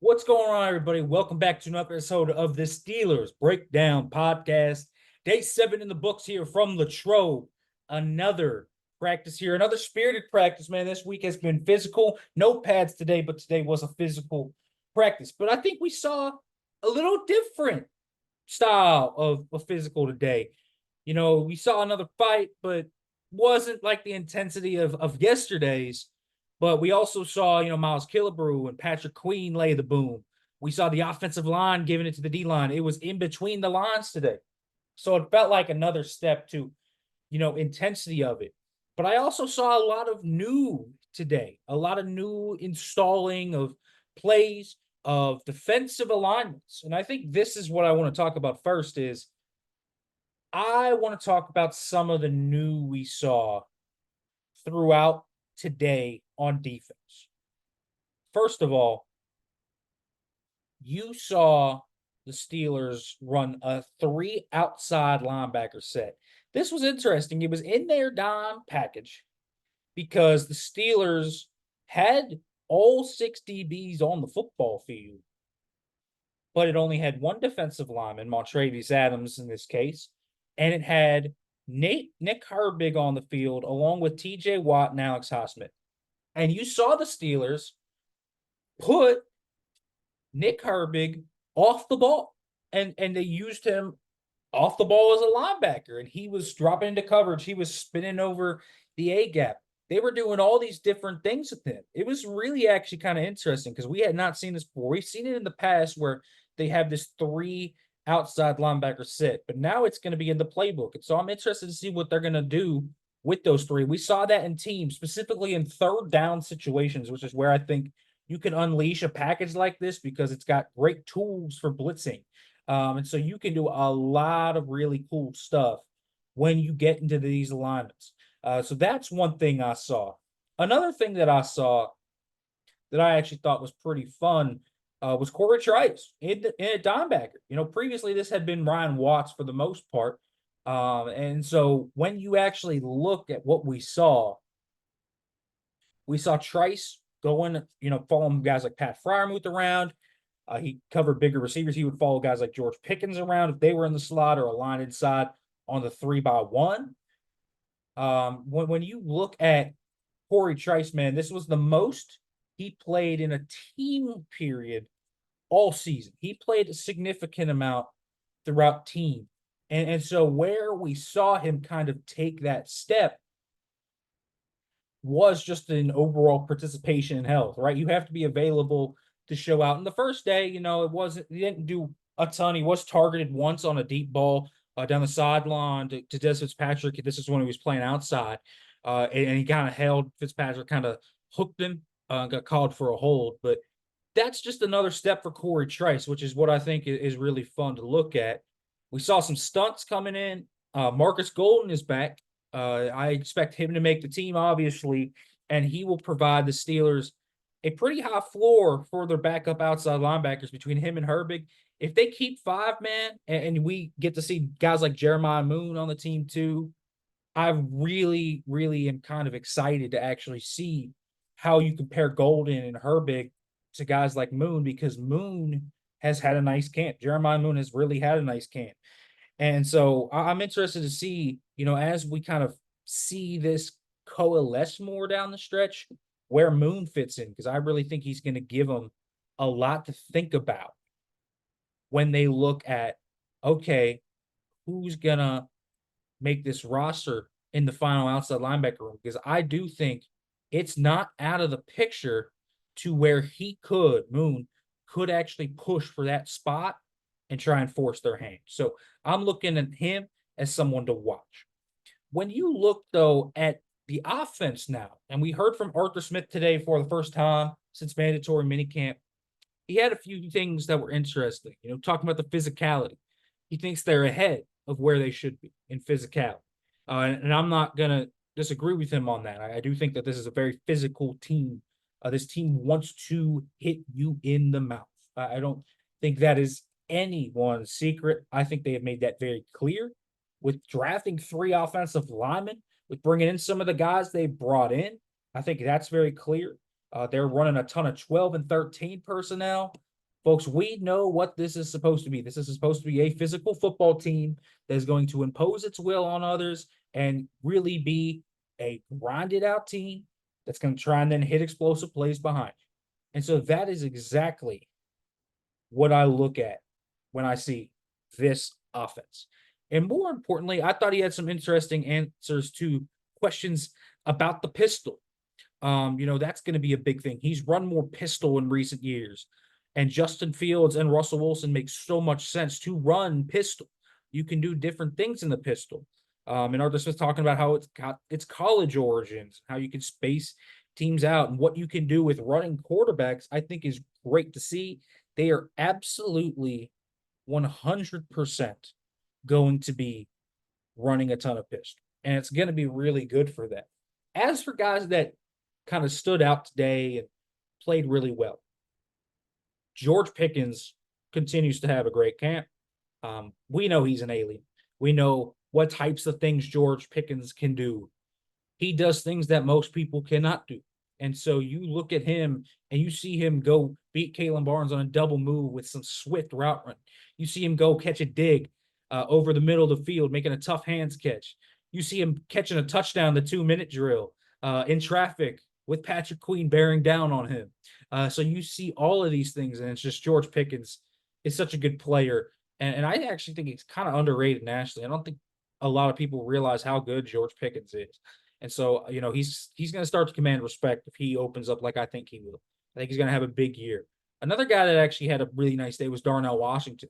What's going on, everybody? Welcome back to another episode of the Steelers Breakdown Podcast. Day 7 in the books here from Latrobe. Another practice here, another spirited practice, man. This week has been physical. No pads today, but today was a physical practice. But I think we saw a little different style of physical today. We saw another fight, but wasn't like the intensity of yesterday's. But we also saw, Miles Killebrew and Patrick Queen lay the boom. We saw the offensive line giving it to the D line. It was in between the lines today. So it felt like another step to, intensity of it. But I also saw a lot of new today, a lot of new installing of plays, of defensive alignments. And I think this is what I want to talk about first is I want to talk about some of the new we saw throughout today on defense. First of all, you saw the Steelers run a 3 outside linebacker set. This was interesting. It was in their dime package because the Steelers had all 6 DBs on the football field, but it only had one defensive lineman, Montravius Adams in this case, and it had Nick Herbig on the field along with TJ Watt and Alex Highsmith. And you saw the Steelers put Nick Herbig off the ball, and they used him off the ball as a linebacker, and he was dropping into coverage. He was spinning over the A gap. They were doing all these different things with him. It was really actually kind of interesting because we had not seen this before. We've seen it in the past where they have this 3 outside linebacker set, but now it's going to be in the playbook. And so I'm interested to see what they're going to do with those 3. We saw that in teams, specifically in third down situations, which is where I think you can unleash a package like this because it's got great tools for blitzing. And so you can do a lot of really cool stuff when you get into these alignments. So that's one thing I saw. Another thing that I saw that I actually thought was pretty fun was Corey Trice in a dimebacker. Previously this had been Ryan Watts for the most part. And so when you actually look at what we saw Trice going, following guys like Pat Fryermuth around. He covered bigger receivers. He would follow guys like George Pickens around if they were in the slot or a line inside on the 3-by-1. When you look at Corey Trice, man, this was the most he played in a team period all season. He played a significant amount throughout team. And so where we saw him kind of take that step was just an overall participation in health, right? You have to be available to show out. And the first day, he didn't do a ton. He was targeted once on a deep ball down the sideline to Des Fitzpatrick. This is when he was playing outside. And he kind of held Fitzpatrick, kind of hooked him, got called for a hold. But that's just another step for Corey Trice, which is what I think is really fun to look at. We saw some stunts coming in. Marcus Golden is back. I expect him to make the team, obviously, and he will provide the Steelers a pretty high floor for their backup outside linebackers between him and Herbig. If they keep 5, man, and we get to see guys like Jeremiah Moon on the team too, I really, really am kind of excited to actually see how you compare Golden and Herbig to guys like Moon because Moon has had a nice camp. Jeremiah Moon has really had a nice camp. And so I'm interested to see, as we kind of see this coalesce more down the stretch, where Moon fits in, because I really think he's going to give them a lot to think about when they look at, okay, who's going to make this roster in the final outside linebacker room? Because I do think it's not out of the picture to where Moon could actually push for that spot and try and force their hand. So I'm looking at him as someone to watch. When you look, though, at the offense now, and we heard from Arthur Smith today for the first time since mandatory minicamp, he had a few things that were interesting, talking about the physicality. He thinks they're ahead of where they should be in physicality. And I'm not going to disagree with him on that. I do think that this is a very physical team. This team wants to hit you in the mouth. I don't think that is anyone's secret. I think they have made that very clear with drafting 3 offensive linemen, with bringing in some of the guys they brought in. I think that's very clear. They're running a ton of 12 and 13 personnel. Folks, we know what this is supposed to be. This is supposed to be a physical football team that is going to impose its will on others and really be a grinded out team that's going to try and then hit explosive plays behind. And so that is exactly what I look at when I see this offense. And more importantly, I thought he had some interesting answers to questions about the pistol. That's going to be a big thing. He's run more pistol in recent years, and Justin Fields and Russell Wilson make so much sense to run pistol. You can do different things in the pistol. And Arthur Smith talking about how it's got its college origins, how you can space teams out, and what you can do with running quarterbacks. I think is great to see. They are absolutely 100% going to be running a ton of pistol, and it's going to be really good for them. As for guys that kind of stood out today and played really well, George Pickens continues to have a great camp. We know he's an alien. We know what types of things George Pickens can do. He does things that most people cannot do. And so you look at him and you see him go beat Kalen Barnes on a double move with some swift route run. You see him go catch a dig over the middle of the field, making a tough hands catch. You see him catching a touchdown, the 2-minute drill in traffic with Patrick Queen bearing down on him. So you see all of these things, and it's just George Pickens is such a good player. And I actually think he's kind of underrated nationally. I don't think a lot of people realize how good George Pickens is. And so, he's going to start to command respect if he opens up like I think he will. I think he's going to have a big year. Another guy that actually had a really nice day was Darnell Washington.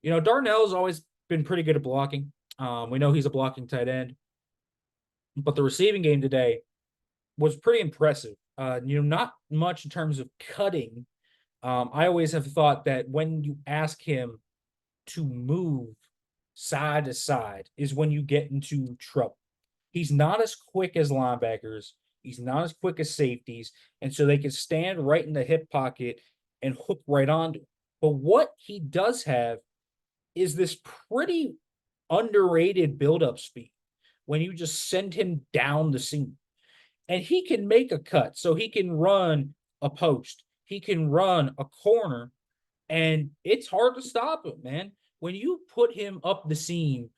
Darnell's always been pretty good at blocking. We know he's a blocking tight end, but the receiving game today was pretty impressive. Not much in terms of cutting. I always have thought that when you ask him to move side to side is when you get into trouble. He's not as quick as linebackers. He's not as quick as safeties. And so they can stand right in the hip pocket and hook right onto him. But what he does have is this pretty underrated build-up speed when you just send him down the seam. And he can make a cut. So he can run a post. He can run a corner. And it's hard to stop him, man. When you put him up the seam,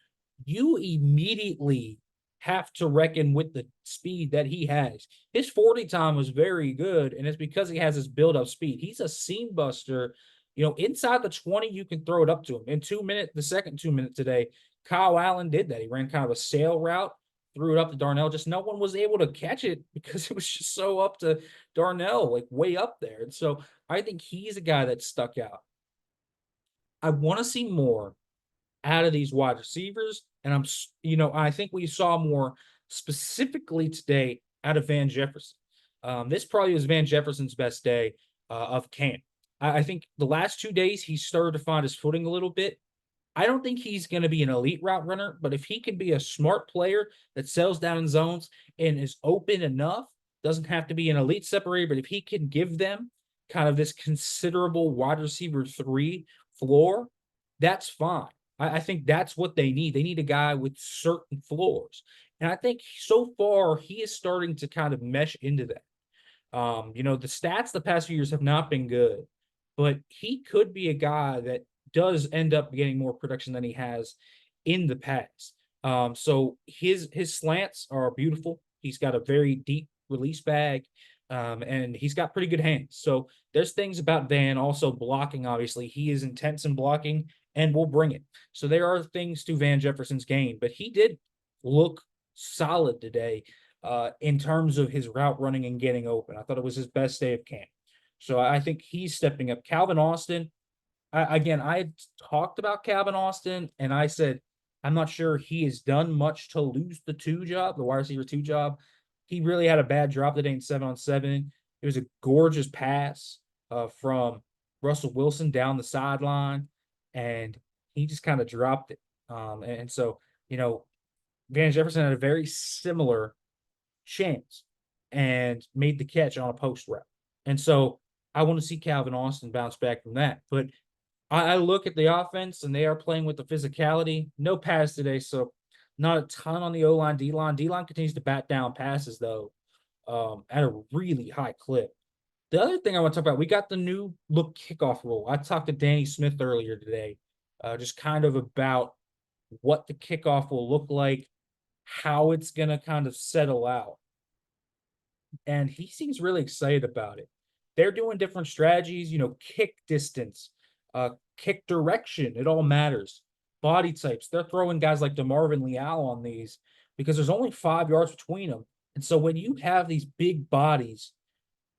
you immediately have to reckon with the speed that he has. His 40 time was very good, and it's because he has his build-up speed. He's a seam buster. Inside the 20, you can throw it up to him. In 2 minutes, the second 2 minute today, Kyle Allen did that. He ran kind of a sail route, threw it up to Darnell. Just no one was able to catch it because it was just so up to Darnell, like way up there. And so I think he's a guy that stuck out. I want to see more out of these wide receivers. And I think we saw more specifically today out of Van Jefferson. This probably was Van Jefferson's best day of camp. I think the last 2 days he started to find his footing a little bit. I don't think he's going to be an elite route runner, but if he can be a smart player that sells down in zones and is open enough, doesn't have to be an elite separator, but if he can give them kind of this considerable wide receiver 3 floor, that's fine. I think that's what they need. They need a guy with certain floors. And I think so far he is starting to kind of mesh into that. The stats the past few years have not been good, but he could be a guy that does end up getting more production than he has in the past. So his slants are beautiful. He's got a very deep release bag, and he's got pretty good hands. So there's things about Van also blocking. Obviously, he is intense in blocking and will bring it. So there are things to Van Jefferson's game, but he did look solid today in terms of his route running and getting open. I thought it was his best day of camp. So I think he's stepping up. Calvin Austin, I had talked about Calvin Austin, and I said, I'm not sure he has done much to lose the wide receiver 2 job. He really had a bad drop today in 7-on-7. It was a gorgeous pass from Russell Wilson down the sideline, and he just kind of dropped it. And so, Van Jefferson had a very similar chance and made the catch on a post route. And so I want to see Calvin Austin bounce back from that. But I look at the offense, and they are playing with the physicality. No pass today, so not a ton on the O-line, D-line. D-line continues to bat down passes, though, at a really high clip. The other thing I want to talk about, we got the new look kickoff rule. I talked to Danny Smith earlier today, just kind of about what the kickoff will look like, how it's going to kind of settle out. And he seems really excited about it. They're doing different strategies, kick distance, kick direction. It all matters. Body types. They're throwing guys like DeMarvin Leal on these because there's only 5 yards between them. And so when you have these big bodies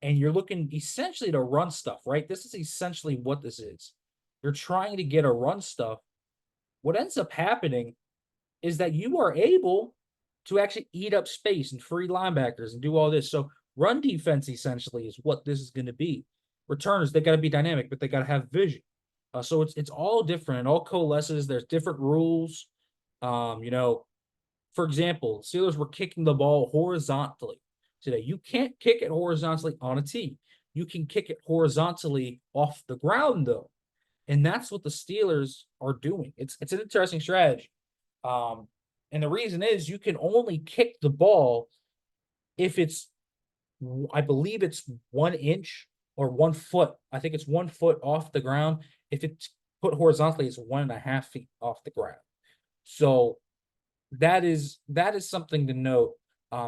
and you're looking essentially to run stuff, right? This is essentially what this is. You're trying to get a run stuff. What ends up happening is that you are able to actually eat up space and free linebackers and do all this. So run defense essentially is what this is going to be. Returners, they got to be dynamic, but they got to have vision. So it's all different. It all coalesces. There's different rules. For example, Steelers were kicking the ball horizontally today. You can't kick it horizontally on a tee. You can kick it horizontally off the ground, though. And that's what the Steelers are doing. It's an interesting strategy. And the reason is you can only kick the ball if it's, I believe it's 1 inch or 1 foot. I think it's 1 foot off the ground. If it's put horizontally, it's 1.5 feet off the ground. So that is something to note.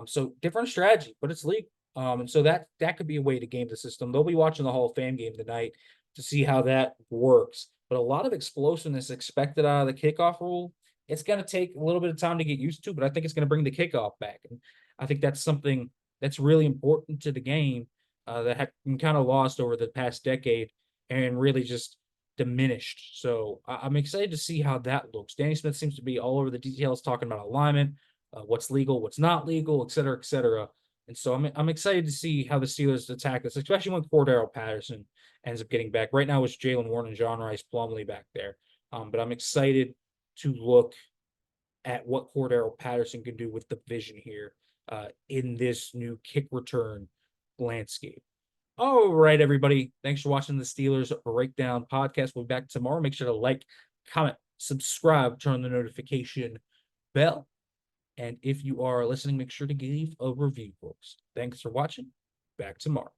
So different strategy, but it's legal. And so that could be a way to game the system. They'll be watching the Hall of Fame game tonight to see how that works. But a lot of explosiveness expected out of the kickoff rule. It's going to take a little bit of time to get used to, but I think it's going to bring the kickoff back. And I think that's something that's really important to the game that had been kind of lost over the past decade and really just diminished. So I'm excited to see how that looks. Danny Smith seems to be all over the details, talking about alignment, what's legal, what's not legal, et cetera, et cetera. And so I'm excited to see how the Steelers attack this, especially when Cordero Patterson ends up getting back. Right now it's Jalen Warren and John Rice Plumlee back there. But I'm excited to look at what Cordero Patterson can do with the vision here in this new kick return landscape. All right, everybody. Thanks for watching the Steelers Breakdown podcast. We'll be back tomorrow. Make sure to like, comment, subscribe, turn on the notification bell. And if you are listening, make sure to give a review, folks. Thanks for watching. Back tomorrow.